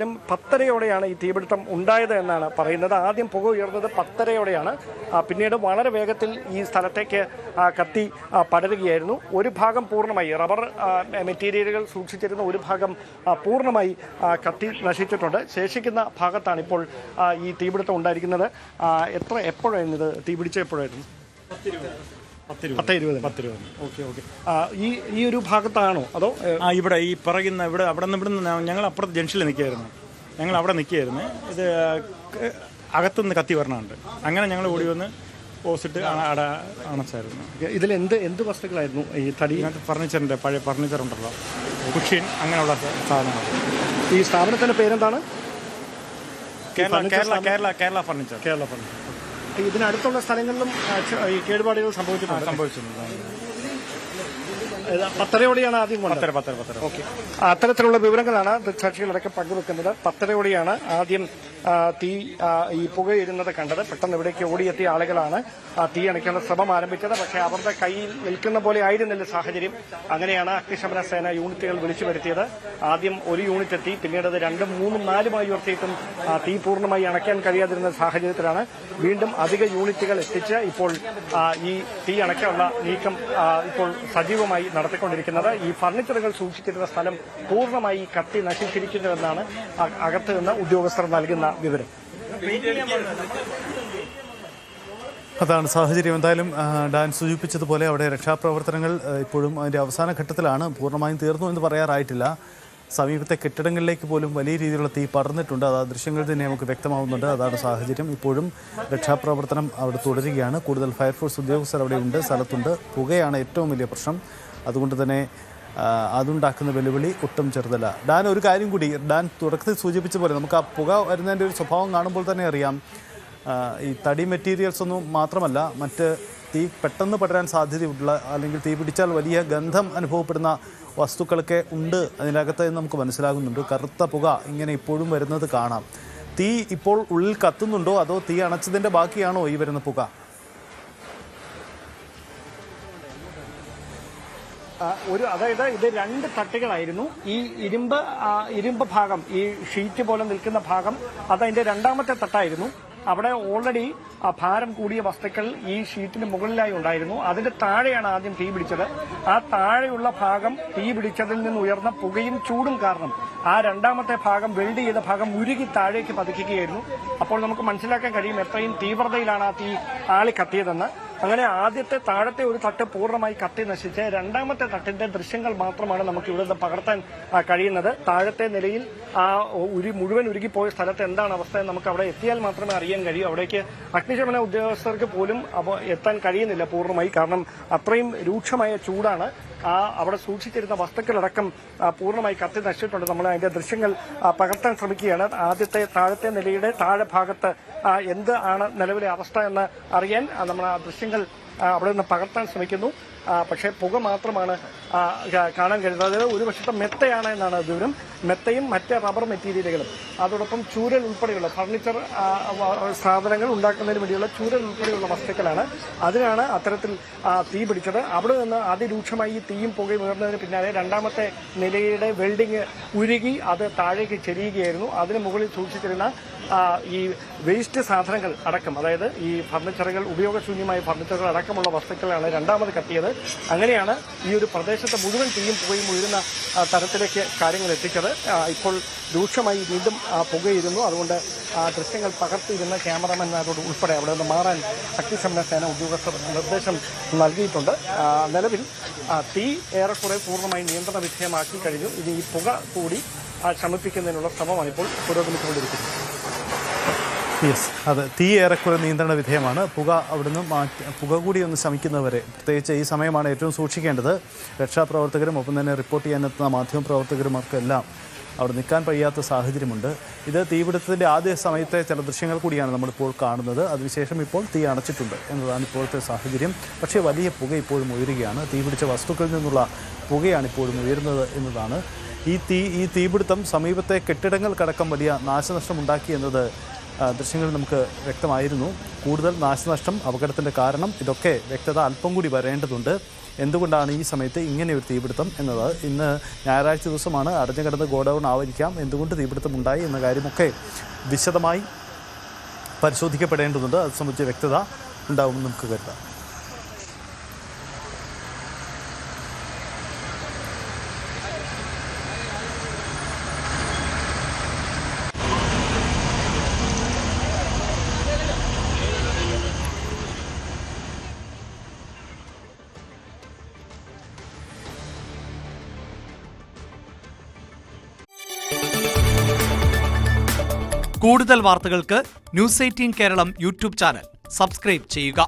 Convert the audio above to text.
10:30-യോടെയാണ് ഈ തീപിടുത്തം ഉണ്ടായത് എന്നാണ് പറയുന്നത്. ആദ്യം പുക ഉയർന്നത് 10:30-യോടെയാണ്. പിന്നീട് വളരെ വേഗത്തിൽ ഈ സ്ഥലത്തേക്ക് കത്തി പടരുകയായിരുന്നു. ഒരു ഭാഗം പൂർണ്ണമായി റബ്ബർ മെറ്റീരിയലുകൾ സൂക്ഷിച്ചിരുന്ന ഒരു ഭാഗം പൂർണ്ണമായി കത്തി നശിച്ചിട്ടുണ്ട്. ശേഷിക്കുന്ന ഭാഗത്താണ് ഇപ്പോൾ ഈ തീപിടുത്തം ഉണ്ടായിരിക്കുന്നത്. എപ്പോഴായിരുന്നു ഇത് തീപിടിച്ച? എപ്പോഴായിരുന്നു? 10:20. ഓക്കെ. ഈ ഒരു ഭാഗത്താണോ അതോ ഇവിടെ ഈ പറയുന്ന അവിടെ നിന്ന് ഞങ്ങൾ അപ്പുറത്ത് ജംഗ്ഷനിൽ നിൽക്കുകയായിരുന്നു. ഞങ്ങൾ അവിടെ നിൽക്കുകയായിരുന്നു. ഇത് അകത്തുനിന്ന് കത്തി വരണമുണ്ട്. അങ്ങനെ ഞങ്ങൾ ഓടി വന്ന് പോസിറ്റ് അണച്ചായിരുന്നു. ഇതിൽ എന്ത് വസ്തുക്കളായിരുന്നു? ഈ തടി ഫർണിച്ചറിൻ്റെ പഴയ ഫർണിച്ചർ ഉണ്ടല്ലോ, കുഷ്യൻ, അങ്ങനെയുള്ള സാധനങ്ങൾ. ഈ സ്ഥാപനത്തിൻ്റെ പേരെന്താണ്? കേരള ഫർണിച്ചർ. ഇതിനടുത്തുള്ള സ്ഥലങ്ങളിലും ഈ കേടുപാടുകൾ സംഭവിച്ചിട്ടുണ്ട്. 10:30-യോടെയാണ് ആദ്യം കൊണ്ടത്. ഓക്കെ, അത്തരത്തിലുള്ള വിവരങ്ങളാണ് ദൃക്സാക്ഷികളടക്കം പങ്കുവെക്കുന്നത്. 10:30-യോടെയാണ് ആദ്യം ഈ പുകയിരുന്നത് കണ്ടത്. പെട്ടെന്ന് ഇവിടേക്ക് ഓടിയെത്തിയ ആളുകളാണ് തീ അണയ്ക്കാനുള്ള ശ്രമം ആരംഭിച്ചത്. പക്ഷേ അവരുടെ കയ്യിൽ നിൽക്കുന്ന പോലെ ആയിരുന്നില്ല സാഹചര്യം. അങ്ങനെയാണ് അഗ്നിശമന സേന യൂണിറ്റുകൾ വിളിച്ചു വരുത്തിയത്. ആദ്യം ഒരു യൂണിറ്റ് എത്തി, പിന്നീട് അത് 2, 3, 4 ഉയർത്തിയിട്ടും തീ പൂർണ്ണമായി അണയ്ക്കാൻ കഴിയാതിരുന്ന സാഹചര്യത്തിലാണ് വീണ്ടും അധിക യൂണിറ്റുകൾ എത്തിച്ച് ഇപ്പോൾ ഈ തീ അണയ്ക്കാനുള്ള നീക്കം ഇപ്പോൾ സജീവമായി നടത്തിക്കൊണ്ടിരിക്കുന്നത്. ഈ ഫർണിച്ചറുകൾ സൂക്ഷിച്ചിരുന്ന സ്ഥലം പൂർണ്ണമായി കത്തി നശിച്ചിരിക്കുന്നുവെന്നാണ് അകത്ത് നിന്ന് ഉദ്യോഗസ്ഥർ നൽകുന്ന വിവരം. അതാണ് സാഹചര്യം. എന്തായാലും ഡാൻ സൂചിപ്പിച്ചതുപോലെ അവിടെ രക്ഷാപ്രവർത്തനങ്ങൾ ഇപ്പോഴും അതിൻ്റെ അവസാന ഘട്ടത്തിലാണ്. പൂർണ്ണമായും തീർന്നു എന്ന് പറയാറായിട്ടില്ല. സമീപത്തെ കെട്ടിടങ്ങളിലേക്ക് പോലും വലിയ രീതിയിലുള്ള തീ പടർന്നിട്ടുണ്ട്. അത് ആ ദൃശ്യങ്ങളിൽ തന്നെ നമുക്ക് വ്യക്തമാവുന്നുണ്ട്. അതാണ് സാഹചര്യം. ഇപ്പോഴും രക്ഷാപ്രവർത്തനം അവിടെ തുടരുകയാണ്. കൂടുതൽ ഫയർഫോഴ്സ് ഉദ്യോഗസ്ഥർ അവിടെ ഉണ്ട്, സ്ഥലത്തുണ്ട്. പുകയാണ് ഏറ്റവും വലിയ പ്രശ്നം. അതുകൊണ്ട് തന്നെ അതുണ്ടാക്കുന്ന വെല്ലുവിളി ഒട്ടും ചെറുതല്ല. ഡാൻ, ഒരു കാര്യം കൂടി, ഡാൻ തുടക്കത്തിൽ സൂചിപ്പിച്ച പോലെ നമുക്ക് ആ പുക വരുന്നതിൻ്റെ ഒരു സ്വഭാവം കാണുമ്പോൾ തന്നെ അറിയാം. ഈ തടി മെറ്റീരിയൽസ് ഒന്നും മാത്രമല്ല, മറ്റ് തീ പെട്ടെന്ന് പടരാൻ സാധ്യതയുള്ള അല്ലെങ്കിൽ തീ പിടിച്ചാൽ വലിയ ഗന്ധം അനുഭവപ്പെടുന്ന വസ്തുക്കളൊക്കെ ഉണ്ട് അതിനകത്ത് എന്ന് നമുക്ക് മനസ്സിലാകുന്നുണ്ട്. കറുത്ത പുക ഇങ്ങനെ ഇപ്പോഴും വരുന്നത് കാണാം. തീ ഇപ്പോൾ ഉള്ളിൽ കത്തുന്നുണ്ടോ അതോ തീ അണച്ചതിൻ്റെ ബാക്കിയാണോ ഈ വരുന്ന പുക? അതായത് ഇത് 2 തട്ടുകളായിരുന്നു. ഈ ഇരുമ്പ് ഭാഗം, ഈ ഷീറ്റ് പോലെ നിൽക്കുന്ന ഭാഗം, അതതിന്റെ 2ാമത്തെ തട്ടായിരുന്നു. അവിടെ ഓൾറെഡി ഭാരം കൂടിയ വസ്തുക്കൾ ഈ ഷീറ്റിന് മുകളിലായി ഉണ്ടായിരുന്നു. അതിന്റെ താഴെയാണ് ആദ്യം തീ പിടിച്ചത്. ആ താഴെയുള്ള ഭാഗം തീ പിടിച്ചതിൽ നിന്ന് ഉയർന്ന പുകയും ചൂടും കാരണം ആ 2ാമത്തെ ഭാഗം, വെൽഡ് ചെയ്ത ഭാഗം ഉരുകി താഴേക്ക് പതിക്കുകയായിരുന്നു. അപ്പോൾ നമുക്ക് മനസ്സിലാക്കാൻ കഴിയും എത്രയും തീവ്രതയിലാണ് ആ തീ ആളി കത്തിയതെന്ന്. അങ്ങനെ ആദ്യത്തെ താഴത്തെ ഒരു തട്ട് പൂർണ്ണമായി കത്തി നശിച്ച് 2ാമത്തെ തട്ടിന്റെ ദൃശ്യങ്ങൾ മാത്രമാണ് നമുക്ക് ഇവിടെ നിന്ന് പകർത്താൻ കഴിയുന്നത്. താഴത്തെ നിലയിൽ ആ മുഴുവൻ ഉരുകിപ്പോയ സ്ഥലത്ത് എന്താണ് അവസ്ഥ എന്ന് നമുക്ക് അവിടെ എത്തിയാൽ മാത്രമേ അറിയാൻ കഴിയൂ. അവിടേക്ക് അഗ്നിശമന ഉദ്യോഗസ്ഥർക്ക് പോലും എത്താൻ കഴിയുന്നില്ല പൂർണ്ണമായി. കാരണം അത്രയും രൂക്ഷമായ ചൂടാണ്. അവിടെ സൂക്ഷിച്ചിരുന്ന വസ്തുക്കളടക്കം പൂർണ്ണമായി കത്തി നശിച്ചിട്ടുണ്ട്. നമ്മൾ അതിന്റെ ദൃശ്യങ്ങൾ പകർത്താൻ ശ്രമിക്കുകയാണ്. ആദ്യത്തെ താഴത്തെ നിലയുടെ താഴെ ഭാഗത്ത് എന്ത് ആണ് നിലവിലെ അവസ്ഥ എന്ന് അറിയാൻ നമ്മൾ ആ ദൃശ്യങ്ങൾ അവിടെ നിന്ന് പകർത്താൻ ശ്രമിക്കുന്നു. പക്ഷേ പുക മാത്രമാണ് കാണാൻ കഴിയുന്നത്. അതായത് ഒരു വശത്തെ മെത്തയാണ് എന്നാണ് വിവരം. മെത്തയും മറ്റ് റബ്ബർ മെറ്റീരിയലുകളും, അതോടൊപ്പം ചൂരൽ ഉൾപ്പെടെയുള്ള ഫർണിച്ചർ സാധനങ്ങൾ ഉണ്ടാക്കുന്നതിന് വേണ്ടിയുള്ള ചൂരൽ ഉൾപ്പെടെയുള്ള വസ്തുക്കളാണ്. അതിനാണ് അത്തരത്തിൽ തീ പിടിച്ചത്. അവിടെ നിന്ന് അതിരൂക്ഷമായി ഈ തീയും പുകയും ഉയർന്നതിന് പിന്നാലെ 2ാമത്തെ നിലയുടെ വെൽഡിംഗ് ഉരുകി അത് താഴേക്ക് ചെരിയുകയായിരുന്നു. അതിന് മുകളിൽ സൂക്ഷിച്ചിരുന്ന ഈ വേസ്റ്റ് സാധനങ്ങൾ അടക്കം, അതായത് ഈ ഫർണിച്ചറുകൾ, ഉപയോഗശൂന്യമായ ഫർണിച്ചറുകൾ അടക്കമുള്ള വസ്തുക്കളാണ് 2ാമത് കത്തിയത്. അങ്ങനെയാണ് ഈ ഒരു പ്രദേശത്ത് മുഴുവൻ തീയും പുകയും ഉയരുന്ന തരത്തിലേക്ക് കാര്യങ്ങൾ എത്തിച്ചത്. ഇപ്പോൾ രൂക്ഷമായി വീണ്ടും പുകയിരുന്നു. അതുകൊണ്ട് ദൃശ്യങ്ങൾ പകർത്തിയിരുന്ന ക്യാമറമാൻമാരോട് ഉൾപ്പെടെ അവിടെ നിന്ന് മാറാൻ അഗ്നിശമന സേന ഉദ്യോഗസ്ഥർ നിർദ്ദേശം നൽകിയിട്ടുണ്ട്. നിലവിൽ തീ ഏറെക്കുറെ പൂർണ്ണമായി നിയന്ത്രണ വിധേയമാക്കി കഴിഞ്ഞു. ഇനി ഈ പുക കൂടി ശമിപ്പിക്കുന്നതിനുള്ള ശ്രമമാണ് ഇപ്പോൾ പുരോഗമിച്ചുകൊണ്ടിരിക്കുന്നത്. അത് തീ ഏറെക്കുറെ നിയന്ത്രണ വിധേയമാണ്. പുക കൂടി ഒന്ന് ശമിക്കുന്നവരെ, പ്രത്യേകിച്ച് ഈ സമയമാണ് ഏറ്റവും സൂക്ഷിക്കേണ്ടത്. രക്ഷാപ്രവർത്തകരും ഒപ്പം തന്നെ റിപ്പോർട്ട് ചെയ്യാനെത്തുന്ന മാധ്യമപ്രവർത്തകരുമൊക്കെല്ലാം അവിടെ നിൽക്കാൻ കഴിയാത്ത സാഹചര്യമുണ്ട്. ഇത് തീപിടുത്തത്തിൻ്റെ ആദ്യ സമയത്തെ ചില ദൃശ്യങ്ങൾ കൂടിയാണ് നമ്മളിപ്പോൾ കാണുന്നത്. അതിനുശേഷം ഇപ്പോൾ തീ അണച്ചിട്ടുണ്ട് എന്നതാണ് ഇപ്പോഴത്തെ സാഹചര്യം. പക്ഷേ വലിയ പുക ഇപ്പോഴും ഉയരുകയാണ്. തീപിടിച്ച വസ്തുക്കളിൽ നിന്നുള്ള പുകയാണ് ഇപ്പോഴും ഉയരുന്നത് എന്നതാണ്. ഈ തീപിടുത്തം സമീപത്തെ കെട്ടിടങ്ങൾക്കടക്കം വലിയ നാശനഷ്ടമുണ്ടാക്കി എന്നത് ദൃശ്യങ്ങളിൽ നമുക്ക് വ്യക്തമായിരുന്നു. കൂടുതൽ നാശനഷ്ടം, അപകടത്തിൻ്റെ കാരണം, ഇതൊക്കെ വ്യക്തത അല്പം കൂടി വരേണ്ടതുണ്ട്. എന്തുകൊണ്ടാണ് ഈ സമയത്ത് ഇങ്ങനെ ഒരു തീപിടുത്തം എന്നത്. ഇന്ന് ഞായറാഴ്ച ദിവസമാണ്, അടഞ്ഞു കിടന്ന് ഗോഡൗൺ ആയിരിക്കാം, എന്തുകൊണ്ട് തീപിടുത്തം ഉണ്ടായി എന്ന കാര്യമൊക്കെ വിശദമായി പരിശോധിക്കപ്പെടേണ്ടതുണ്ട്. അത് സംബന്ധിച്ച വ്യക്തത ഉണ്ടാവുമെന്ന് നമുക്ക് കരുതാം. കൂടുതൽ വാർത്തകൾക്ക് news 18 Keralam YouTube channel subscribe ചെയ്യുക.